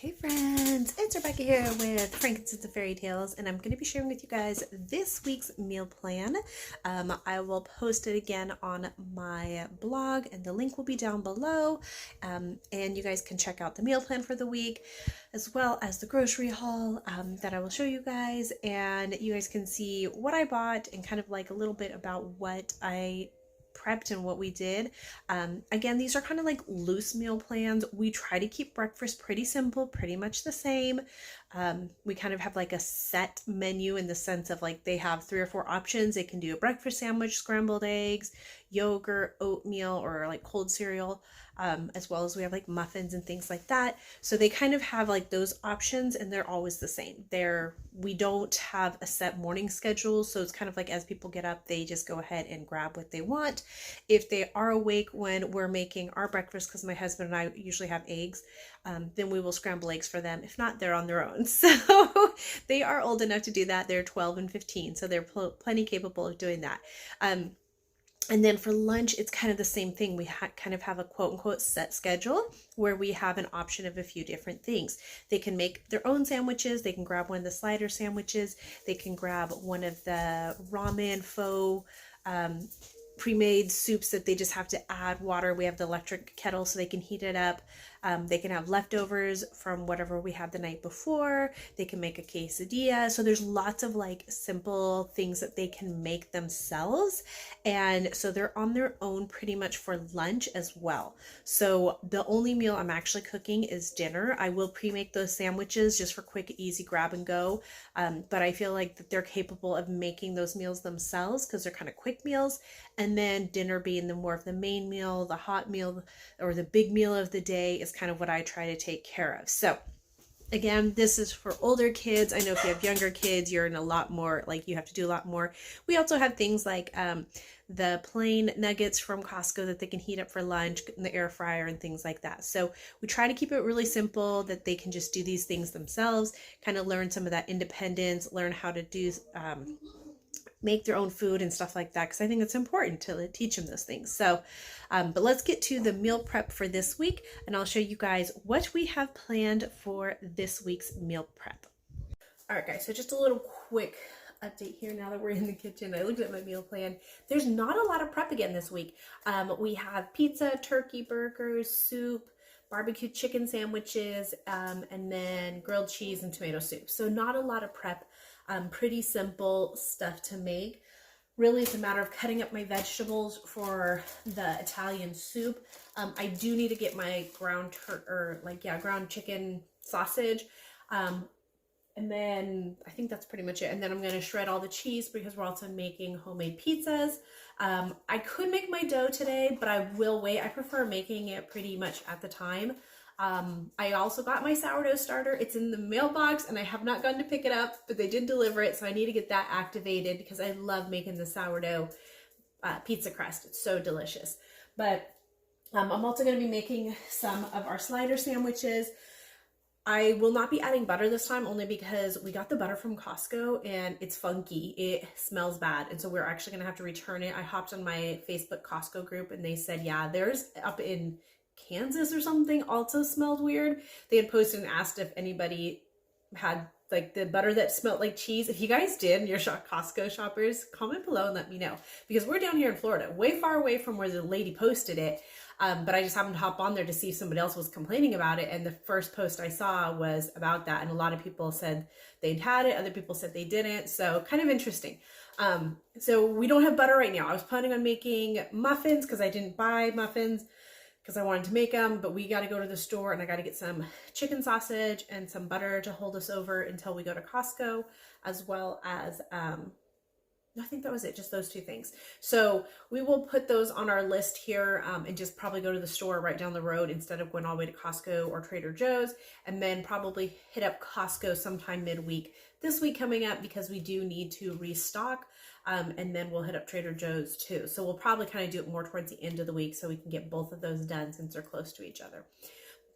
Hey friends, it's Rebecca here with Frankincense and Fairy Tales, and I'm going to be sharing with you guys this week's meal plan. I will post it again on my blog, and the link will be down below, and you guys can check out the meal plan for the week, as well as the grocery haul that I will show you guys, and you guys can see what I bought and kind of like a little bit about what I prepped and what we did. Again, these are kind of like loose meal plans. We try to keep breakfast pretty simple, pretty much the same. We kind of have like a set menu in the sense of like they have 3 or 4 options. They can do a breakfast sandwich, scrambled eggs, yogurt, oatmeal, or like cold cereal, as well as we have like muffins and things like that. So they kind of have like those options, and they're always the same. We don't have a set morning schedule, so it's kind of like as people get up, they just go ahead and grab what they want. If they are awake when we're making our breakfast, because my husband and I usually have eggs, then we will scramble eggs for them. If not, they're on their own. So they are old enough to do that. They're 12 and 15, so they're plenty capable of doing that. And then for lunch, it's kind of the same thing. We kind of have a quote unquote set schedule where we have an option of a few different things. They can make their own sandwiches. They can grab one of the slider sandwiches. They can grab one of the ramen faux pre-made soups that they just have to add water. We have the electric kettle so they can heat it up. They can have leftovers from whatever we had the night before. They can make a quesadilla. So there's lots of like simple things that they can make themselves. And so they're on their own pretty much for lunch as well. So the only meal I'm actually cooking is dinner. I will pre-make those sandwiches just for quick, easy grab and go. But I feel like that they're capable of making those meals themselves because they're kind of quick meals. And then dinner being the more of the main meal, the hot meal, or the big meal of the day is kind of what I try to take care of. So again, this is for older kids. I know if you have younger kids, you're in a lot more, like you have to do a lot more. We also have things like the plain nuggets from Costco that they can heat up for lunch in the air fryer and things like that. So we try to keep it really simple that they can just do these things themselves, kind of learn some of that independence, learn how to do make their own food and stuff like that, because I think it's important to teach them those things. So but let's get to the meal prep for this week, and I'll show you guys what we have planned for this week's meal prep. All right guys, so just a little quick update here now that we're in the kitchen. I looked at my meal plan. There's not a lot of prep again this week. We have pizza, turkey burgers, soup, barbecue chicken sandwiches, and then grilled cheese and tomato soup. So not a lot of prep. Pretty simple stuff to make. Really, it's a matter of cutting up my vegetables for the Italian soup. I do need to get my ground chicken sausage. And then I think that's pretty much it. And then I'm going to shred all the cheese because we're also making homemade pizzas. I could make my dough today, but I will wait. I prefer making it pretty much at the time. I also got my sourdough starter. It's in the mailbox and I have not gone to pick it up, but they did deliver it. So I need to get that activated because I love making the sourdough pizza crust. It's so delicious. But I'm also going to be making some of our slider sandwiches. I will not be adding butter this time only because we got the butter from Costco and it's funky. It smells bad. And so we're actually going to have to return it. I hopped on my Facebook Costco group and they said, yeah, there's up in Kansas or something also smelled weird. They had posted and asked if anybody had like the butter that smelled like cheese. If you guys did and you're Costco shoppers, comment below and let me know, because we're down here in Florida, way far away from where the lady posted it. But I just happened to hop on there to see if somebody else was complaining about it. And the first post I saw was about that. And a lot of people said they'd had it. Other people said they didn't. So kind of interesting. So we don't have butter right now. I was planning on making muffins because I didn't buy muffins because I wanted to make them, but we got to go to the store and I got to get some chicken sausage and some butter to hold us over until we go to Costco, as well as, I think that was it, just those 2 things. So we will put those on our list here and just probably go to the store right down the road instead of going all the way to Costco or Trader Joe's, and then probably hit up Costco sometime midweek this week coming up because we do need to restock. And then we'll hit up Trader Joe's too. So we'll probably kind of do it more towards the end of the week so we can get both of those done since they're close to each other.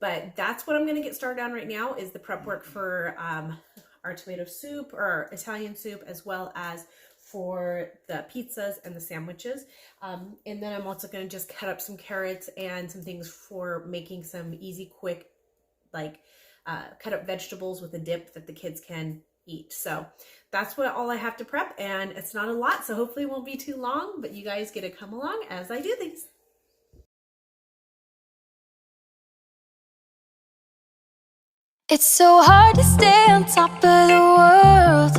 But that's what I'm going to get started on right now, is the prep work for our tomato soup or Italian soup, as well as for the pizzas and the sandwiches. And then I'm also going to just cut up some carrots and some things for making some easy, quick, like cut up vegetables with a dip that the kids can eat. So that's all I have to prep, and it's not a lot, so hopefully it won't be too long, but you guys get to come along as I do these. It's so hard to stay on top of the world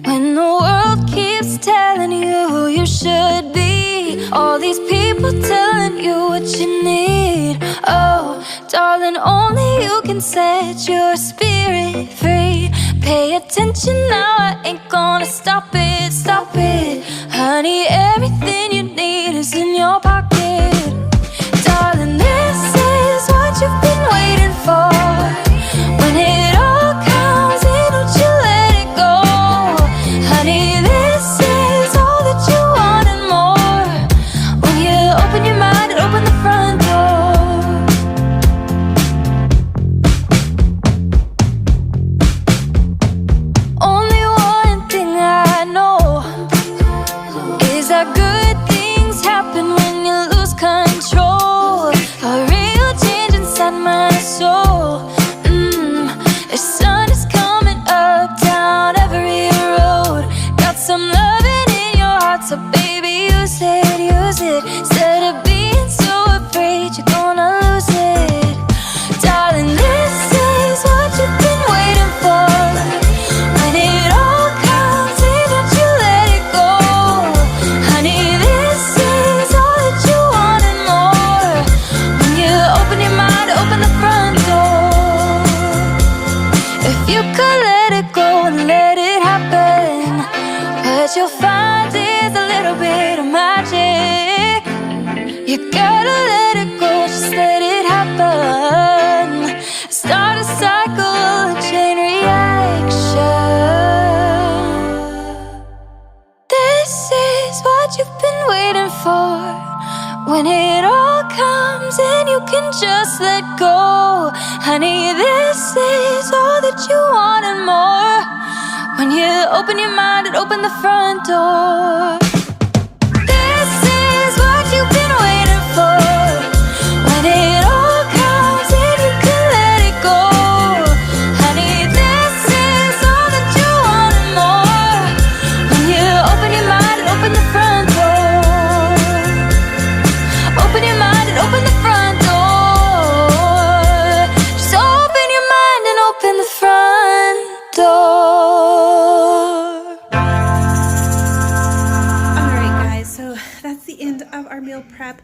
when the world keeps telling you who you should be. All these people telling you what you need. Oh, darling, only you can set your spirit free. Pay attention now, I ain't gonna stop it, stop it. Honey, everything you need is in your pocket. Darling, this is what you've been waiting for. When it all comes in, don't you let it go. Honey, this is all that you want and more. When you open your mind and open the front door. Only one thing I know is that good things happen when you lose control. A real change inside my soul. The sun is coming up, down every road. Got some loving in your heart, so baby, use it, use it. Instead of being so afraid you're gonna lose it. Darling, this is what you've been waiting for. When it all comes in, don't you let it go. Honey, this is all that you want and more. When you open your mind, open the front door. If you could let it go and let it happen, what you'll find is a little bit of magic. You gotta let it go, just let it happen. Start a cycle, a chain reaction. This is what you've been waiting for. When it all comes in, you can just let go. Honey, this is all that you want and more. When you open your mind and open the front door. This is what you've been waiting for. When it all comes in, you can let it go. Honey, this is all that you want and more. When you open your mind and open the front door. Open your mind and open the front door. Just open your mind and open the front door. Alright guys, so that's the end of our meal prep.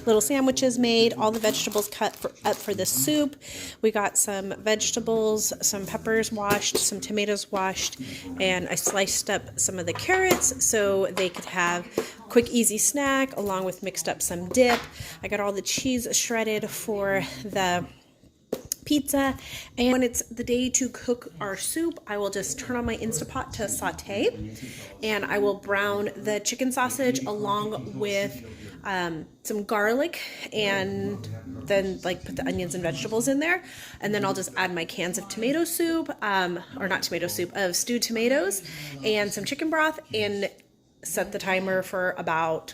Little sandwiches made, all the vegetables cut up for the soup. We got some vegetables, some peppers washed, some tomatoes washed, and I sliced up some of the carrots so they could have a quick easy snack along with mixed up some dip. I got all the cheese shredded for the pizza, and when it's the day to cook our soup, I will just turn on my Instapot to saute, and I will brown the chicken sausage along with some garlic, and then like put the onions and vegetables in there, and then I'll just add my cans of tomato soup, or not tomato soup, of stewed tomatoes and some chicken broth, and set the timer for about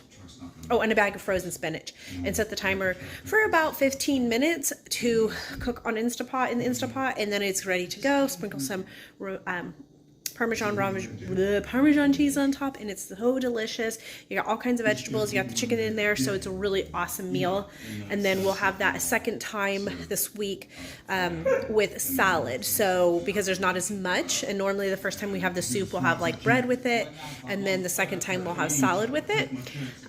and a bag of frozen spinach, and set the timer for about 15 minutes to cook on Instapot in the Instapot, and then it's ready to go. Sprinkle some Parmesan cheese on top, and it's so delicious. You got all kinds of vegetables, you got the chicken in there, so it's a really awesome meal. And then we'll have that a second time this week with salad, so because there's not as much, and normally the first time we have the soup we'll have like bread with it, and then the second time we'll have salad with it.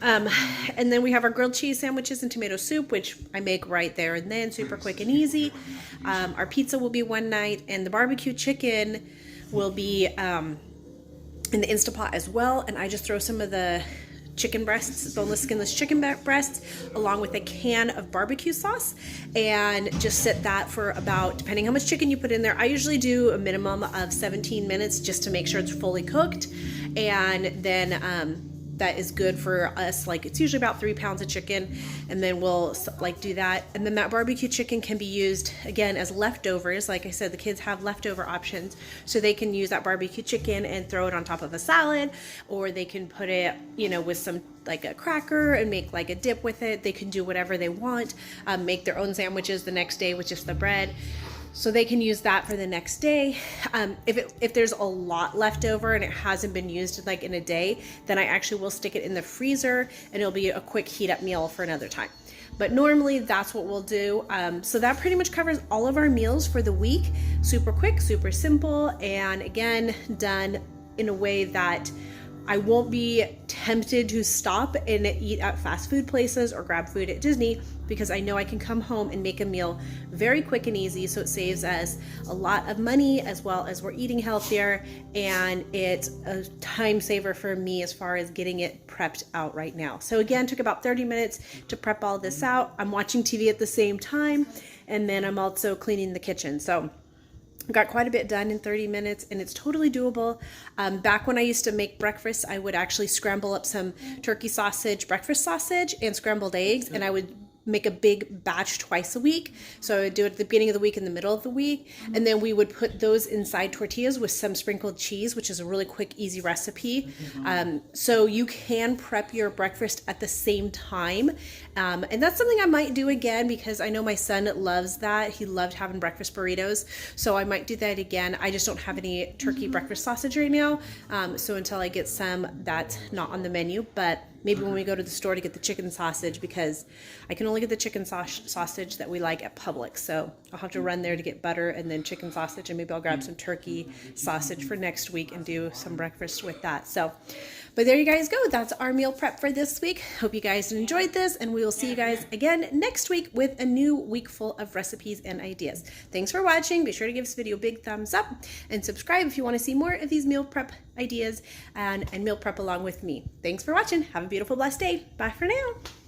And then we have our grilled cheese sandwiches and tomato soup, which I make right there and then, super quick and easy. Our pizza will be one night, and the barbecue chicken will be in the Instapot as well, and I just throw some of the chicken breasts, boneless, skinless chicken breasts, along with a can of barbecue sauce, and just set that for about, depending how much chicken you put in there, I usually do a minimum of 17 minutes just to make sure it's fully cooked, and then that is good for us. Like it's usually about 3 pounds of chicken, and then we'll like do that. And then that barbecue chicken can be used again as leftovers. Like I said, the kids have leftover options, so they can use that barbecue chicken and throw it on top of a salad, or they can put it, you know, with some like a cracker and make like a dip with it. They can do whatever they want, make their own sandwiches the next day with just the bread. So they can use that for the next day. If there's a lot left over and it hasn't been used like in a day, then I actually will stick it in the freezer and it'll be a quick heat up meal for another time. But normally that's what we'll do. So that pretty much covers all of our meals for the week. Super quick, super simple, and again, done in a way that I won't be tempted to stop and eat at fast food places or grab food at Disney, because I know I can come home and make a meal very quick and easy. So it saves us a lot of money, as well as we're eating healthier, and it's a time saver for me as far as getting it prepped out right now. So again, took about 30 minutes to prep all this out. I'm watching TV at the same time, and then I'm also cleaning the kitchen. So got quite a bit done in 30 minutes, and it's totally doable. Back when I used to make breakfast, I would actually scramble up some turkey sausage, breakfast sausage, and scrambled eggs, and I would make a big batch twice a week. So I would do it at the beginning of the week and the middle of the week, and then we would put those inside tortillas with some sprinkled cheese, which is a really quick, easy recipe. So you can prep your breakfast at the same time, and that's something I might do again, because I know my son loves that. He loved having breakfast burritos, so I might do that again. I just don't have any turkey breakfast sausage right now, so until I get some, that's not on the menu. But maybe when we go to the store to get the chicken sausage, because I can only get the chicken sausage that we like at Publix. So I'll have to run there to get butter and then chicken sausage, and maybe I'll grab some turkey sausage for next week and do some breakfast with that. So, but there you guys go. That's our meal prep for this week. Hope you guys enjoyed this, and we will see you guys again next week with a new week full of recipes and ideas. Thanks for watching. Be sure to give this video a big thumbs up and subscribe if you want to see more of these meal prep ideas and meal prep along with me. Thanks for watching. Have a beautiful, blessed day. Bye for now.